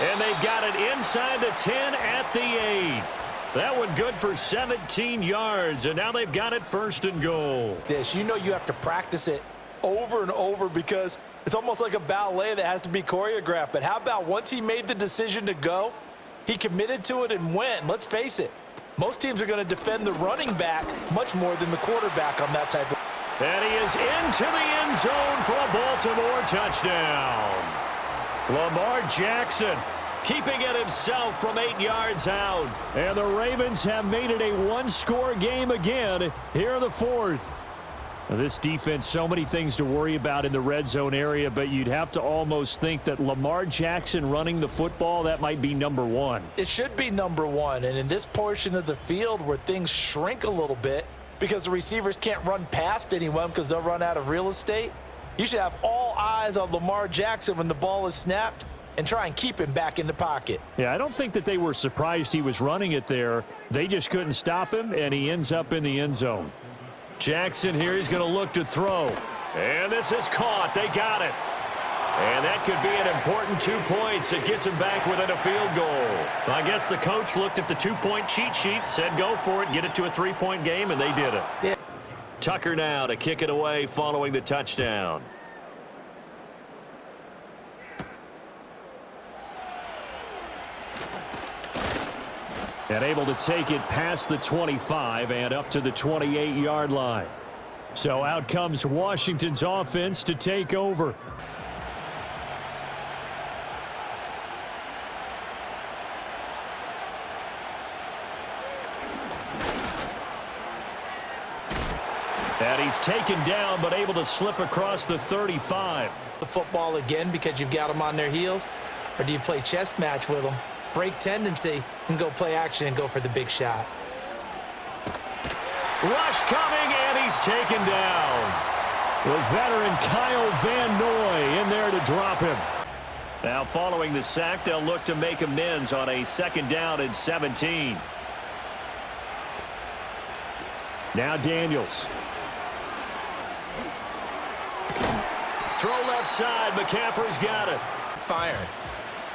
Speaker 2: And they've got it inside the 10 at the 8. That one good for 17 yards, and now they've got it 1st and goal.
Speaker 3: You know you have to practice it over and over because It's almost like a ballet that has to be choreographed. But how about once he made the decision to go, he committed to it and went. Let's face it, most teams are going to defend the running back much more than the quarterback on that type of.
Speaker 2: And he is into the end zone for a Baltimore touchdown. Lamar Jackson keeping it himself from 8 yards out. And the Ravens have made it a one-score game again here in the fourth. Now, this defense, so many things to worry about in the red zone area, but you'd have to almost think that Lamar Jackson running the football, that might be number one.
Speaker 3: It should be number one, and in this portion of the field where things shrink a little bit because the receivers can't run past anyone because they'll run out of real estate, you should have all eyes on Lamar Jackson when the ball is snapped and try and keep him back in the pocket.
Speaker 2: Yeah, I don't think that they were surprised he was running it there. They just couldn't stop him, and he ends up in the end zone. Jackson here, he's going to look to throw. And this is caught. They got it. And that could be an important 2 points. It gets him back within a field goal. I guess the coach looked at the 2-point cheat sheet, said go for it, get it to a 3-point game, and they did it.
Speaker 3: Yeah.
Speaker 2: Tucker now to kick it away following the touchdown. And able to take it past the 25 and up to the 28-yard line. So out comes Washington's offense to take over. And he's taken down but able to slip across the 35.
Speaker 3: The football again because you've got them on their heels, or do you play chess match with them? Break tendency and go play action and go for the big shot.
Speaker 2: Rush coming, and he's taken down. The veteran Kyle Van Noy in there to drop him. Now following the sack, they'll look to make amends on a 2nd down and 17. Now Daniels. Throw left side. McCaffrey's got it.
Speaker 3: Firing.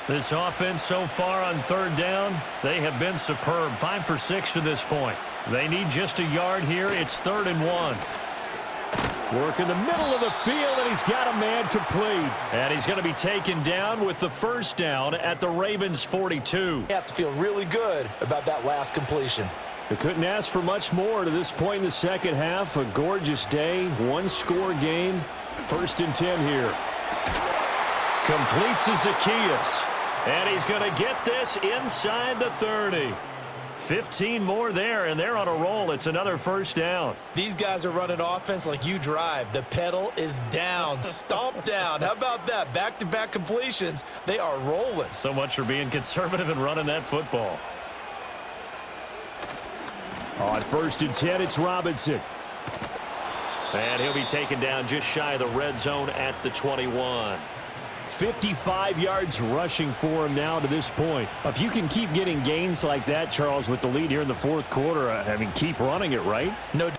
Speaker 2: This offense so far on 3rd down, they have been superb. 5 for 6 to this point. They need just a yard here. It's 3rd and 1. Work in the middle of the field, and he's got a man complete. And he's going to be taken down with the 1st down at the Ravens' 42.
Speaker 3: You have to feel really good about that last completion.
Speaker 2: They couldn't ask for much more to this point in the second half. A gorgeous day, one-score game. 1st and 10 here. Complete to Zacchaeus. And he's going to get this inside the 30. 15 more there, and they're on a roll. It's another 1st down.
Speaker 4: These guys are running offense like you drive. The pedal is down, stomp down. How about that? Back-to-back completions. They are rolling.
Speaker 2: So much for being conservative and running that football. On 1st and 10, it's Robinson. And he'll be taken down just shy of the red zone at the 21. 55 yards rushing for him now to this point. If you can keep getting gains like that, Charles, with the lead here in the 4th quarter, I mean, keep running it, right?
Speaker 3: No.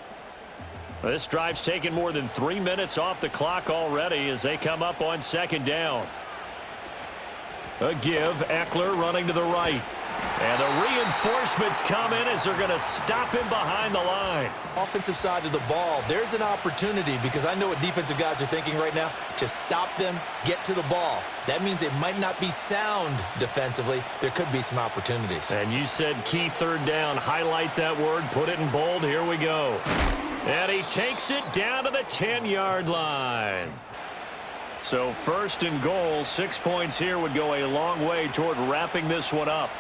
Speaker 2: This drive's taken more than 3 minutes off the clock already as they come up on 2nd down. A give, Eckler running to the right. And the reinforcements come in as they're going to stop him behind the line.
Speaker 4: Offensive side of the ball, there's an opportunity because I know what defensive guys are thinking right now. Just stop them, get to the ball. That means they might not be sound defensively. There could be some opportunities.
Speaker 2: And you said key 3rd down. Highlight that word. Put it in bold. Here we go. And he takes it down to the 10-yard line. So 1st and goal, 6 points here would go a long way toward wrapping this one up.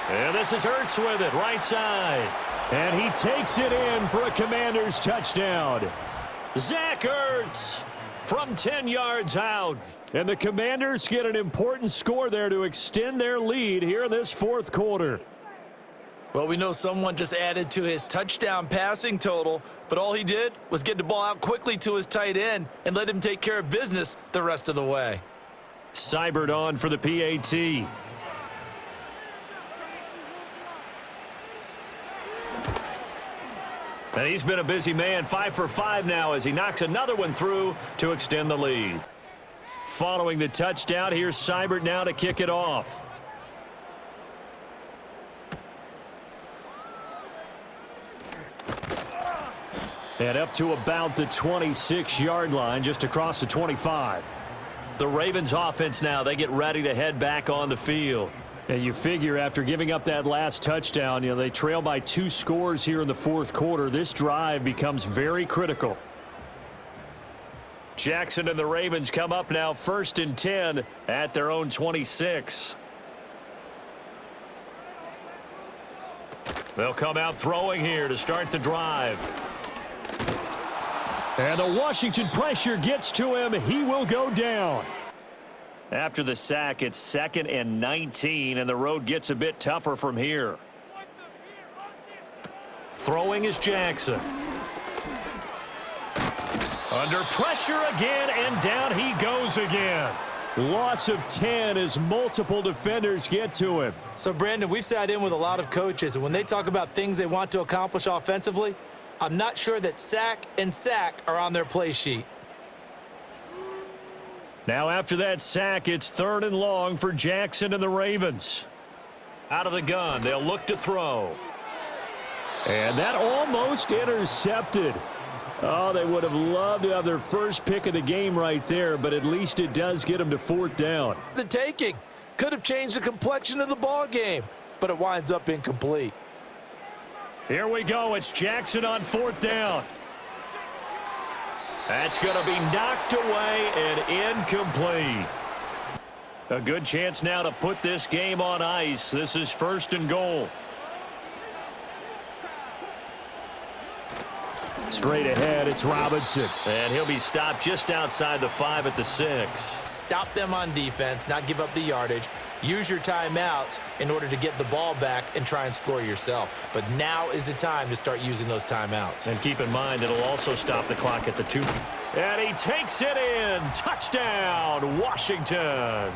Speaker 2: And this is Ertz with it, right side. And he takes it in for a Commanders touchdown. Zach Ertz from 10 yards out. And the Commanders get an important score there to extend their lead here in this 4th quarter.
Speaker 4: Well, we know someone just added to his touchdown passing total, but all he did was get the ball out quickly to his tight end and let him take care of business the rest of the way.
Speaker 2: Seibert on for the PAT. And he's been a busy man, 5 for 5 now as he knocks another one through to extend the lead. Following the touchdown, here's Seibert now to kick it off. And up to about the 26-yard line, just across the 25. The Ravens offense now, they get ready to head back on the field. And you figure after giving up that last touchdown, they trail by 2 scores here in the fourth quarter. This drive becomes very critical. Jackson and the Ravens come up now 1st and 10 at their own 26. They'll come out throwing here to start the drive. And the Washington pressure gets to him. He will go down. After the sack, it's 2nd and 19, and the road gets a bit tougher from here. Throwing is Jackson. Under pressure again, and down he goes again. Loss of 10 as multiple defenders get to him.
Speaker 4: So, Brandon, we've sat in with a lot of coaches, and when they talk about things they want to accomplish offensively, I'm not sure that sack and sack are on their play sheet.
Speaker 2: Now after that sack, it's 3rd and long for Jackson and the Ravens. Out of the gun, they'll look to throw. And that almost intercepted. Oh, they would have loved to have their first pick of the game right there, but at least it does get them to 4th down.
Speaker 3: The taking could have changed the complexion of the ball game, but it winds up incomplete.
Speaker 2: Here we go. It's Jackson on 4th down. That's going to be knocked away and incomplete. A good chance now to put this game on ice. This is 1st and goal. Straight ahead, it's Robinson. And he'll be stopped just outside the 5 at the 6.
Speaker 4: Stop them on defense, not give up the yardage. Use your timeouts in order to get the ball back and try and score yourself. But now is the time to start using those timeouts.
Speaker 2: And keep in mind, it'll also stop the clock at the 2. And he takes it in. Touchdown, Washington.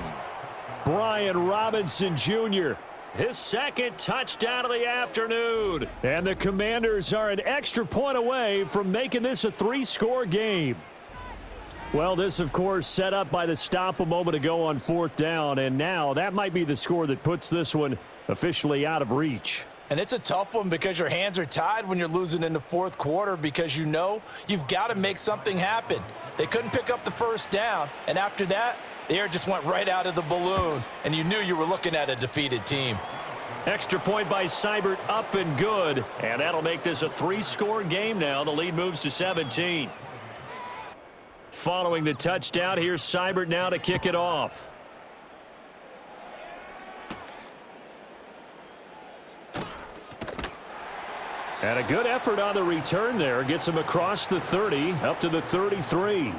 Speaker 2: Brian Robinson Jr., his 2nd touchdown of the afternoon. And the Commanders are an extra point away from making this a 3-score game. Well, this, of course, set up by the stop a moment ago on 4th down. And now that might be the score that puts this one officially out of reach.
Speaker 3: And it's a tough one because your hands are tied when you're losing in the 4th quarter because you know you've got to make something happen. They couldn't pick up the 1st down. And after that, the air just went right out of the balloon, and you knew you were looking at a defeated team.
Speaker 2: Extra point by Seibert, up and good. And that'll make this a 3-score game now. The lead moves to 17. Following the touchdown, here's Seibert now to kick it off. And a good effort on the return there. Gets him across the 30, up to the 33.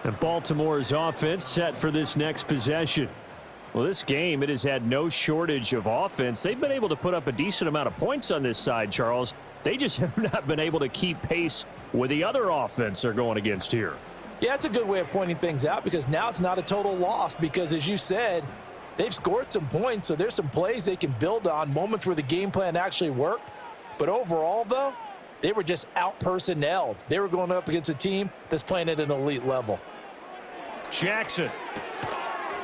Speaker 2: And Baltimore's offense set for this next possession. Well, this game, it has had no shortage of offense. They've been able to put up a decent amount of points on this side, Charles. They just have not been able to keep pace with the other offense they're going against here.
Speaker 3: Yeah, that's a good way of pointing things out because now it's not a total loss because, as you said, they've scored some points, so there's some plays they can build on, moments where the game plan actually worked. But overall, though, they were just out-personnelled. They were going up against a team that's playing at an elite level.
Speaker 2: Jackson.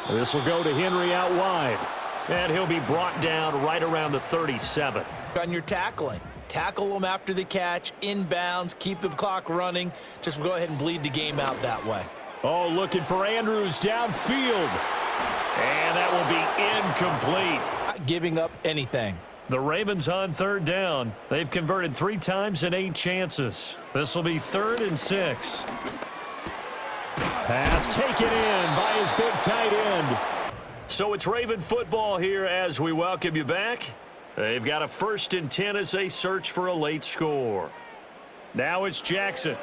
Speaker 2: This will go to Henry out wide. And he'll be brought down right around the 37.
Speaker 4: On your tackling. Tackle them after the catch, inbounds, keep the clock running. Just go ahead and bleed the game out that way.
Speaker 2: Oh, looking for Andrews downfield. And that will be incomplete.
Speaker 3: Not giving up anything.
Speaker 2: The Ravens on 3rd down. They've converted 3 times in 8 chances. This will be 3rd and 6. Pass taken in by his big tight end. So it's Raven football here as we welcome you back. They've got a 1st and 10 as they search for a late score. Now it's Jackson.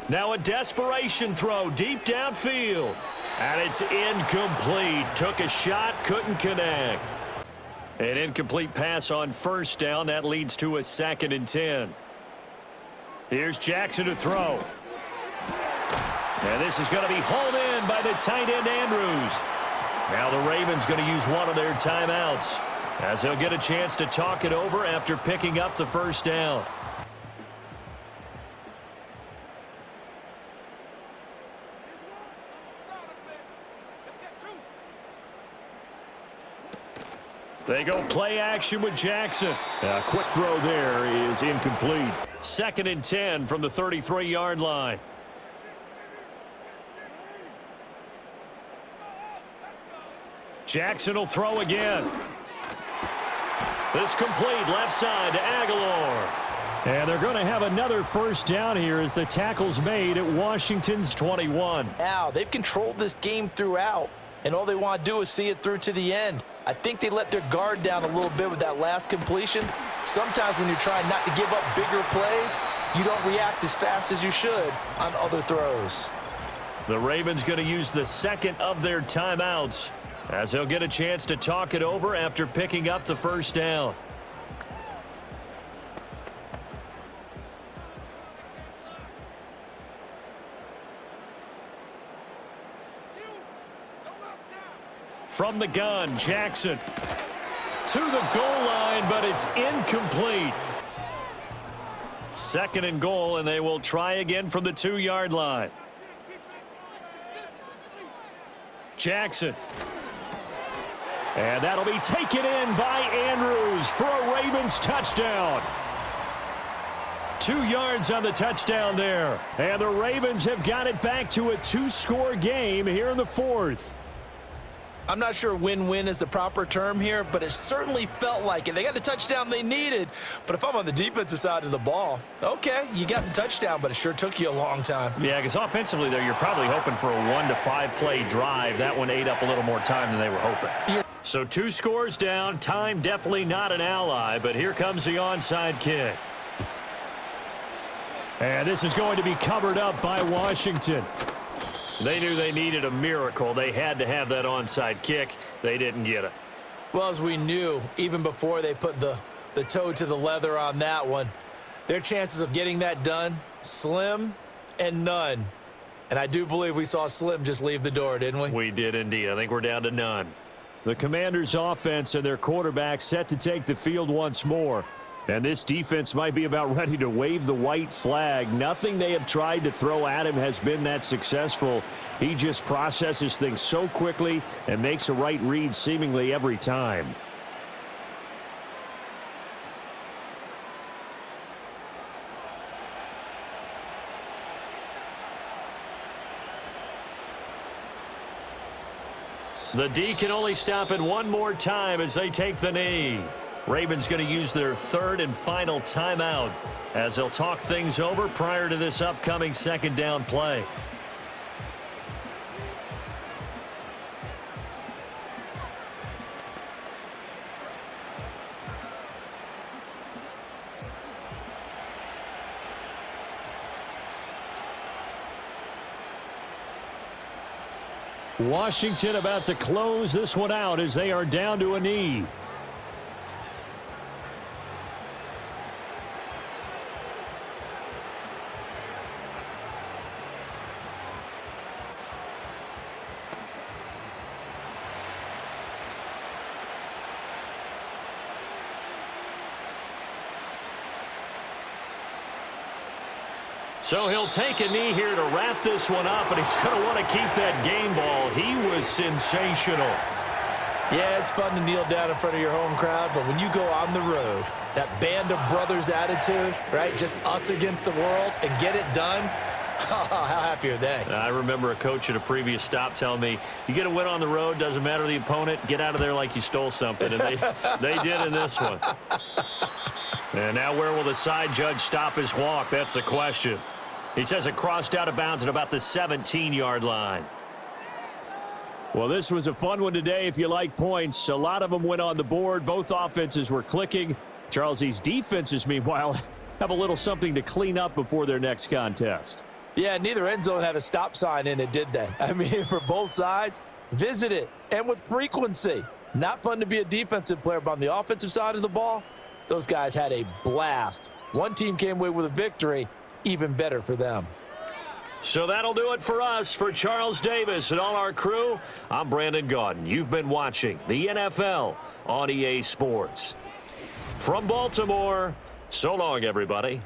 Speaker 2: Now a desperation throw deep downfield. And it's incomplete. Took a shot, couldn't connect. An incomplete pass on 1st down. That leads to a 2nd and 10. Here's Jackson to throw. And this is going to be hauled in by the tight end Andrews. Now the Ravens going to use one of their timeouts as they'll get a chance to talk it over after picking up the 1st down. They go play action with Jackson. A quick throw there is incomplete. 2nd and 10 from the 33-yard line. Jackson will throw again. This complete left side to Aguilar. And they're going to have another first down here as the tackle's made at Washington's 21.
Speaker 3: Now, they've controlled this game throughout, and all they want to do is see it through to the end. I think they let their guard down a little bit with that last completion. Sometimes when you're trying not to give up bigger plays, you don't react as fast as you should on other throws.
Speaker 2: The Ravens going to use the second of their timeouts as they'll get a chance to talk it over after picking up the first down. From the gun, Jackson to the goal line, but it's incomplete. 2nd and goal, and they will try again from the 2-yard line. Jackson. And that'll be taken in by Andrews for a Ravens touchdown. 2 yards on the touchdown there. And the Ravens have got it back to a 2-score game here in the 4th.
Speaker 4: I'm not sure win-win is the proper term here, but it certainly felt like it. They got the touchdown they needed, but if I'm on the defensive side of the ball, okay, you got the touchdown, but it sure took you a long time.
Speaker 2: Yeah, because offensively there, you're probably hoping for a 1 to 5 play drive. That one ate up a little more time than they were hoping.
Speaker 4: Yeah.
Speaker 2: So 2 scores down. Time definitely not an ally, but here comes the onside kick. And this is going to be covered up by Washington. They knew they needed a miracle. They had to have that onside kick. They didn't get it.
Speaker 4: Well, as we knew, even before they put the toe to the leather on that one, their chances of getting that done, slim and none. And I do believe we saw Slim just leave the door, didn't we?
Speaker 2: We did indeed. I think we're down to none. The Commanders' offense and their quarterback set to take the field once more. And this defense might be about ready to wave the white flag. Nothing they have tried to throw at him has been that successful. He just processes things so quickly and makes a right read seemingly every time. The D can only stop it one more time as they take the knee. Ravens going to use their 3rd and final timeout as they'll talk things over prior to this upcoming 2nd down play. Washington about to close this one out as they are down to a knee. So he'll take a knee here to wrap this one up, and he's going to want to keep that game ball. He was sensational.
Speaker 4: Yeah, it's fun to kneel down in front of your home crowd, but when you go on the road, that band of brothers attitude, right, just us against the world, and get it done, how happy are they?
Speaker 2: I remember a coach at a previous stop telling me, you get a win on the road, doesn't matter the opponent, get out of there like you stole something, and they did in this one. And now where will the side judge stop his walk? That's the question. He says it crossed out of bounds at about the 17-yard line. Well, this was a fun one today if you like points. A lot of them went on the board. Both offenses were clicking. Charles, these defenses, meanwhile, have a little something to clean up before their next contest.
Speaker 3: Yeah, neither end zone had a stop sign in it, did they? I mean, for both sides, visit it, and with frequency. Not fun to be a defensive player, but on the offensive side of the ball, those guys had a blast. One team came away with a victory. Even better for them.
Speaker 2: So that'll do it for us. For Charles Davis and all our crew, I'm Brandon Gaudin. You've been watching the NFL on EA Sports. From Baltimore, so long, everybody.